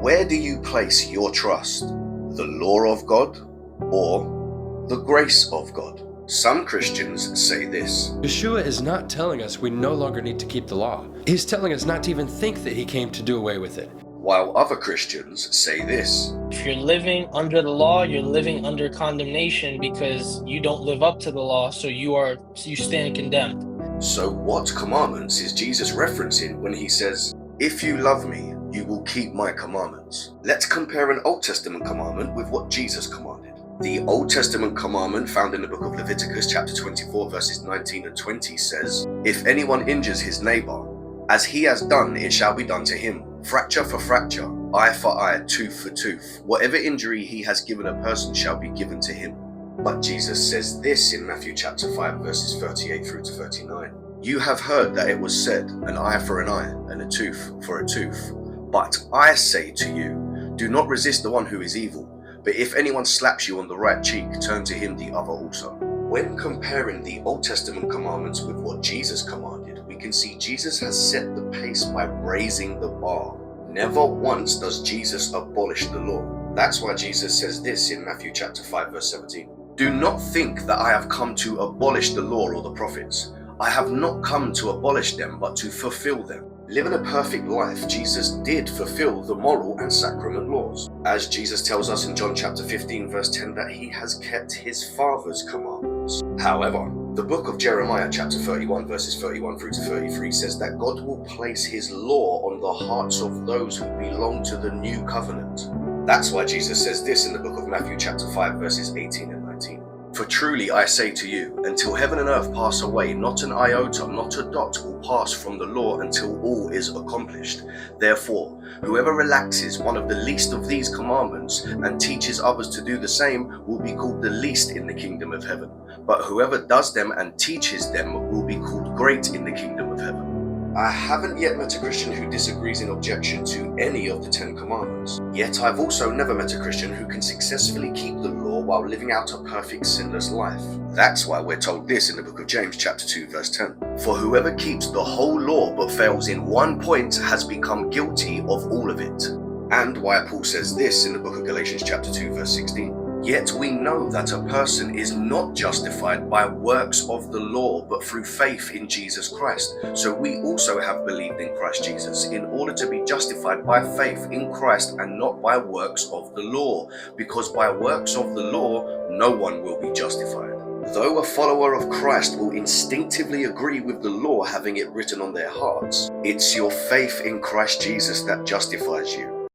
Where do you place your trust? The law of God or the grace of God? Some Christians say this. Yeshua is not telling us we no longer need to keep the law. He's telling us not to even think that he came to do away with it. While other Christians say this. If you're living under the law, you're living under condemnation because you don't live up to the law, so you stand condemned. So what commandments is Jesus referencing when he says, "If you love me, you will keep my commandments"? Let's compare an Old Testament commandment with what Jesus commanded. The Old Testament commandment found in the book of Leviticus chapter 24 verses 19 and 20 says, "If anyone injures his neighbor, as he has done, it shall be done to him. Fracture for fracture, eye for eye, tooth for tooth. Whatever injury he has given a person shall be given to him." But Jesus says this in Matthew chapter 5 verses 38 through to 39. "You have heard that it was said, an eye for an eye and a tooth for a tooth. But I say to you, do not resist the one who is evil. But if anyone slaps you on the right cheek, turn to him the other also." When comparing the Old Testament commandments with what Jesus commanded, we can see Jesus has set the pace by raising the bar. Never once does Jesus abolish the law. That's why Jesus says this in Matthew chapter 5 verse 17. "Do not think that I have come to abolish the law or the prophets. I have not come to abolish them, but to fulfill them." Living a perfect life, Jesus did fulfill the moral and sacrament laws. As Jesus tells us in John chapter 15 verse 10 that he has kept his Father's commandments. However, the book of Jeremiah chapter 31 verses 31 through to 33 says that God will place his law on the hearts of those who belong to the new covenant. That's why Jesus says this in the book of Matthew chapter 5 verses 18 and 19. "For truly I say to you, until heaven and earth pass away, not an iota, not a dot will pass from the law until all is accomplished. Therefore, whoever relaxes one of the least of these commandments and teaches others to do the same will be called the least in the kingdom of heaven. But whoever does them and teaches them will be called great in the kingdom of heaven." I haven't yet met a Christian who disagrees in objection to any of the 10 commandments. Yet I've also never met a Christian who can successfully keep the law while living out a perfect sinless life. That's why we're told this in the book of James chapter 2 verse 10. "For whoever keeps the whole law but fails in one point has become guilty of all of it." And why Paul says this in the book of Galatians chapter 2 verse 16. "Yet we know that a person is not justified by works of the law, but through faith in Jesus Christ. So we also have believed in Christ Jesus, in order to be justified by faith in Christ and not by works of the law. Because by works of the law, no one will be justified." Though a follower of Christ will instinctively agree with the law having it written on their hearts, it's your faith in Christ Jesus that justifies you.